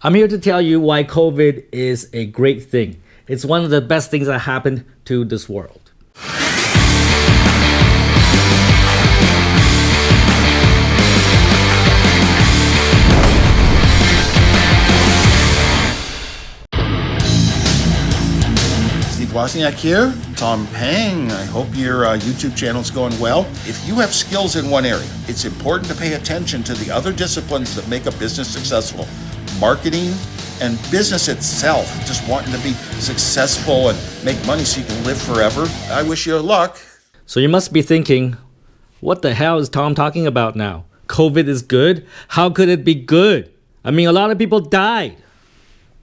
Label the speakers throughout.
Speaker 1: I'm here to tell you why COVID is a great thing. It's one of the best things that happened to this world.
Speaker 2: Wozniak here, Tom Peng. I hope your YouTube channel is going well. If you have skills in one area, it's important to pay attention to the other disciplines that make a business successful. Marketing and business itself, just wanting to be successful and make money so you can live forever. I wish you luck.
Speaker 1: So you must be thinking, what the hell is Tom talking about now? COVID is good? How could it be good? I mean, a lot of people died.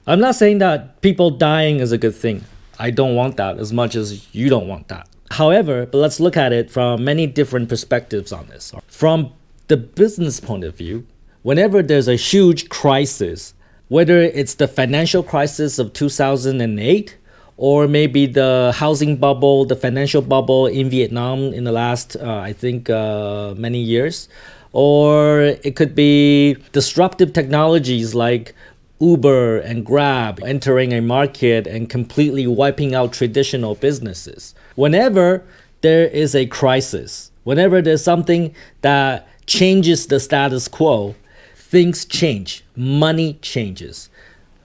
Speaker 1: I'm not saying that people dying is a good thing. I don't want that as much as you don't want that. However, but let's look at it from many different perspectives on this. From the business point of view, whenever there's a huge crisis, whether it's the financial crisis of 2008, or maybe the housing bubble, the financial bubble in Vietnam in the last, many years, or it could be disruptive technologies like Uber and Grab entering a market and completely wiping out traditional businesses. Whenever there is a crisis, whenever there's something that changes the status quo, things change. Money changes.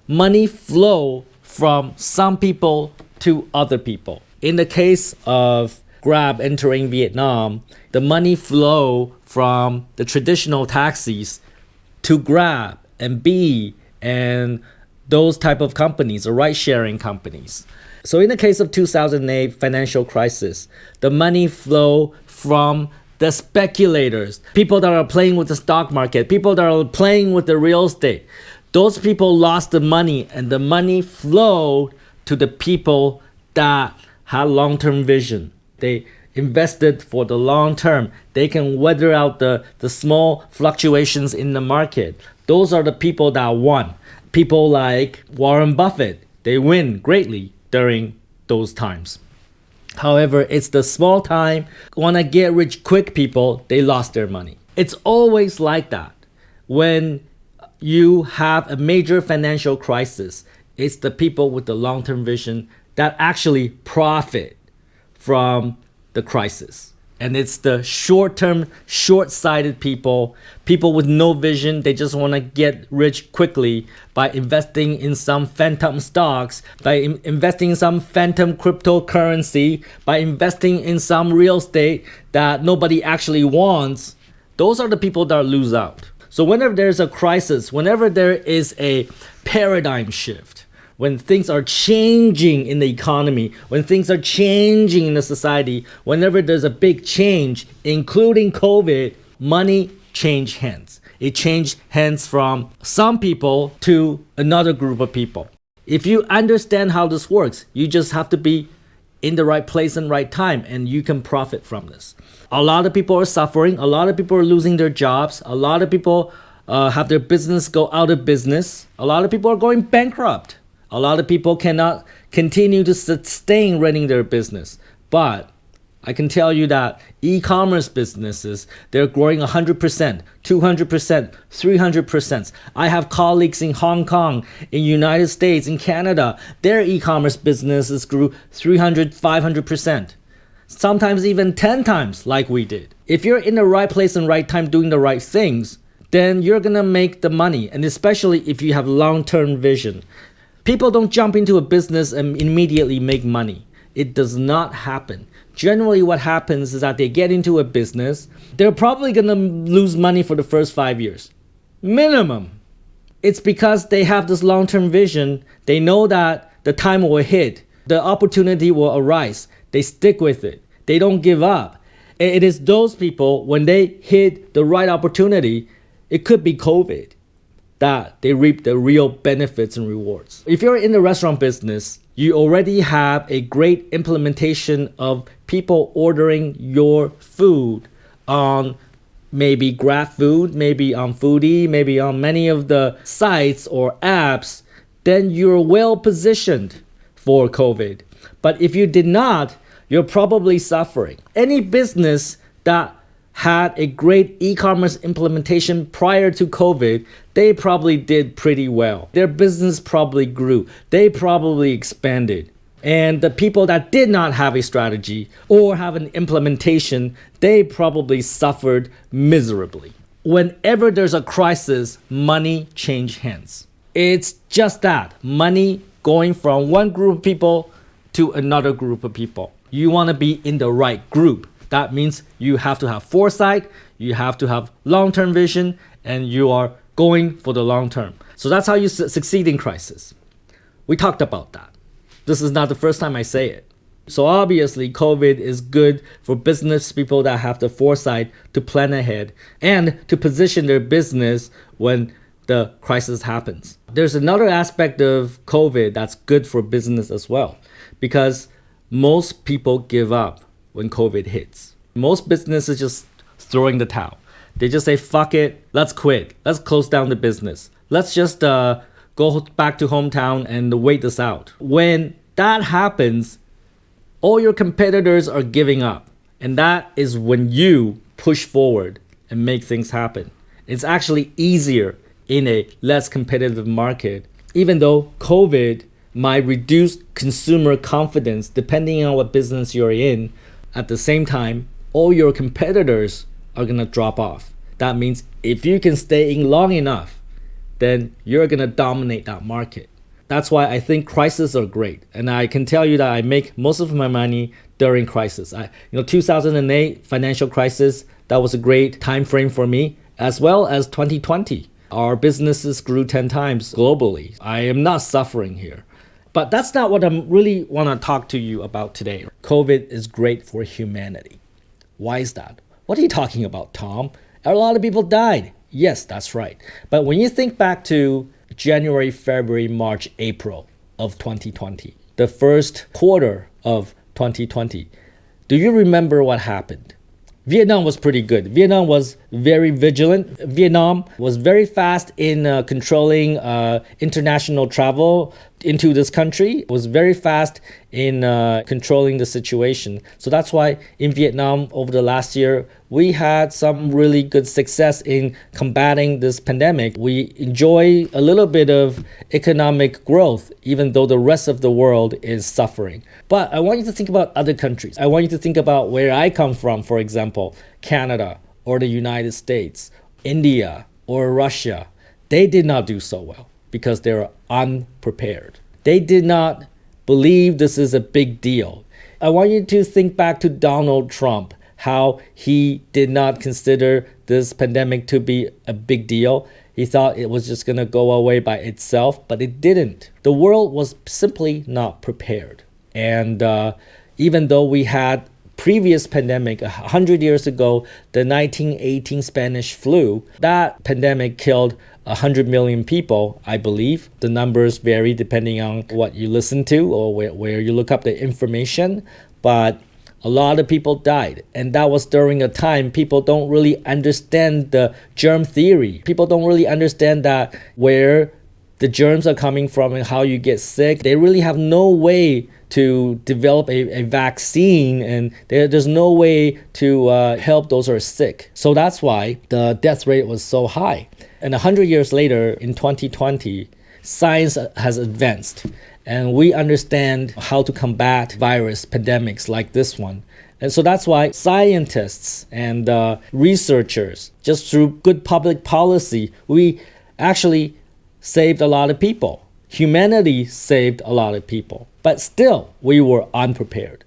Speaker 1: Money flow from some people to other people. In the case of Grab entering Vietnam, the money flow from the traditional taxis to Grab and B and those type of companies, or ride-sharing companies. So in the case of 2008 financial crisis, the money flow from the speculators, people that are playing with the stock market, people that are playing with the real estate. Those people lost the money, and the money flowed to the people that had long-term vision. They invested for the long term. They can weather out the small fluctuations in the market. Those are the people that won. People like Warren Buffett, they win greatly during those times. However, it's the small time, wanna get rich quick people, they lost their money. It's always like that. When you have a major financial crisis, it's the people with the long-term vision that actually profit from the crisis. And it's the short-term, short-sighted people with no vision. They just want to get rich quickly by investing in some phantom stocks, by investing in some phantom cryptocurrency, by investing in some real estate that nobody actually wants. Those are the people that lose out. So whenever there's a crisis, whenever there is a paradigm shift, when things are changing in the economy, when things are changing in the society, whenever there's a big change, including COVID, money changed hands. It changed hands from some people to another group of people. If you understand how this works, you just have to be in the right place and right time, and you can profit from this. A lot of people are suffering. A lot of people are losing their jobs. A lot of people have their business go out of business. A lot of people are going bankrupt. A lot of people cannot continue to sustain running their business. But I can tell you that e-commerce businesses, they're growing 100%, 200%, 300%. I have colleagues in Hong Kong, in United States, in Canada. Their e-commerce businesses grew 300, 500%. Sometimes even 10 times like we did. If you're in the right place and right time doing the right things, then you're gonna make the money. And especially if you have long-term vision. People don't jump into a business and immediately make money. It does not happen. Generally what happens is that they get into a business, they're probably gonna lose money for the first 5 years. Minimum. It's because they have this long-term vision. They know that the time will hit. The opportunity will arise. They stick with it. They don't give up. It is those people, when they hit the right opportunity, it could be COVID, that they reap the real benefits and rewards. If you're in the restaurant business, you already have a great implementation of people ordering your food on maybe Grab Food, maybe on Foodie, maybe on many of the sites or apps, then you're well positioned for COVID. But if you did not, you're probably suffering. Any business that had a great e-commerce implementation prior to COVID, they probably did pretty well. Their business probably grew. They probably expanded. And the people that did not have a strategy or have an implementation, they probably suffered miserably. Whenever there's a crisis, money change hands. It's just that, money going from one group of people to another group of people. You want to be in the right group. That means you have to have foresight, you have to have long-term vision, and you are going for the long term. So that's how you succeed in crisis. We talked about that. This is not the first time I say it. So obviously, COVID is good for business people that have the foresight to plan ahead and to position their business when the crisis happens. There's another aspect of COVID that's good for business as well, because most people give up when COVID hits. Most businesses just throwing the towel. They just say, fuck it, let's quit. Let's close down the business. Let's just go back to hometown and wait this out. When that happens, all your competitors are giving up. And that is when you push forward and make things happen. It's actually easier in a less competitive market, even though COVID might reduce consumer confidence depending on what business you're in. At the same time, all your competitors are going to drop off. That means if you can stay in long enough, then you're going to dominate that market. That's why I think crises are great. And I can tell you that I make most of my money during crisis. 2008 financial crisis, that was a great time frame for me, as well as 2020. Our businesses grew 10 times globally. I am not suffering here. But that's not what I really want to talk to you about today. COVID is great for humanity. Why is that? What are you talking about, Tom? A lot of people died. Yes, that's right. But when you think back to January, February, March, April of 2020, the first quarter of 2020, do you remember what happened? Vietnam was pretty good. Vietnam was very vigilant. Vietnam was very fast in controlling international travel into this country. It was very fast in controlling the situation. So that's why in Vietnam over the last year, we had some really good success in combating this pandemic. We enjoy a little bit of economic growth, even though the rest of the world is suffering. But I want you to think about other countries. I want you to think about where I come from, for example, Canada or the United States, India or Russia. They did not do so well because they were unprepared. They did not believe this is a big deal. I want you to think back to Donald Trump, how he did not consider this pandemic to be a big deal. He thought it was just going to go away by itself, but it didn't. The world was simply not prepared. And even though we had previous pandemic 100 years ago, the 1918 Spanish flu, that pandemic killed 100 million people, I believe. The numbers vary depending on what you listen to or where you look up the information. But a lot of people died. And that was during a time people don't really understand the germ theory. People don't really understand that where the germs are coming from and how you get sick. They really have no way to develop a vaccine, and there's no way to help those who are sick. So that's why the death rate was so high. And 100 years later, in 2020, science has advanced, and we understand how to combat virus pandemics like this one. And so that's why scientists and researchers, just through good public policy, we actually saved a lot of people. Humanity saved a lot of people. But still, we were unprepared.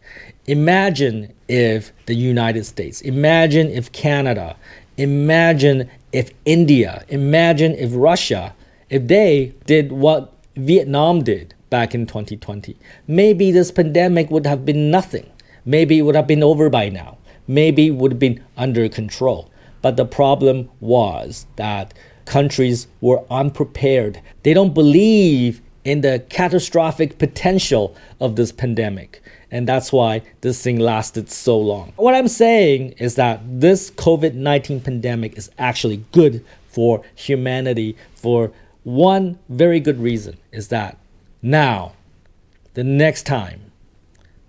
Speaker 1: Imagine if the United States, imagine if Canada, imagine if India, imagine if Russia, if they did what Vietnam did back in 2020. Maybe this pandemic would have been nothing. Maybe it would have been over by now. Maybe it would have been under control. But the problem was that countries were unprepared. They don't believe in the catastrophic potential of this pandemic. And that's why this thing lasted so long. What I'm saying is that this COVID-19 pandemic is actually good for humanity for one very good reason, is that now, the next time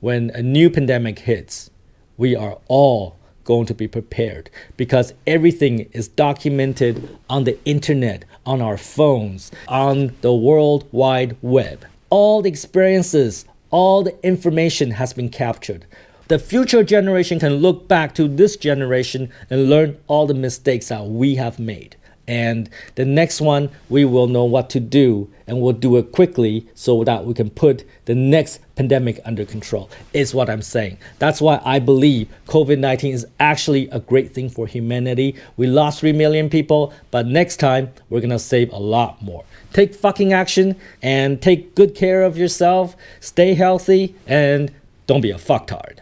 Speaker 1: when a new pandemic hits, we are all going to be prepared because everything is documented on the internet, on our phones, on the World Wide Web. All the experiences, all the information has been captured. The future generation can look back to this generation and learn all the mistakes that we have made. And the next one, we will know what to do, and we'll do it quickly so that we can put the next pandemic under control, is what I'm saying. That's why I believe COVID-19 is actually a great thing for humanity. We lost 3 million people, but next time, we're gonna save a lot more. Take fucking action and take good care of yourself, stay healthy, and don't be a fucktard.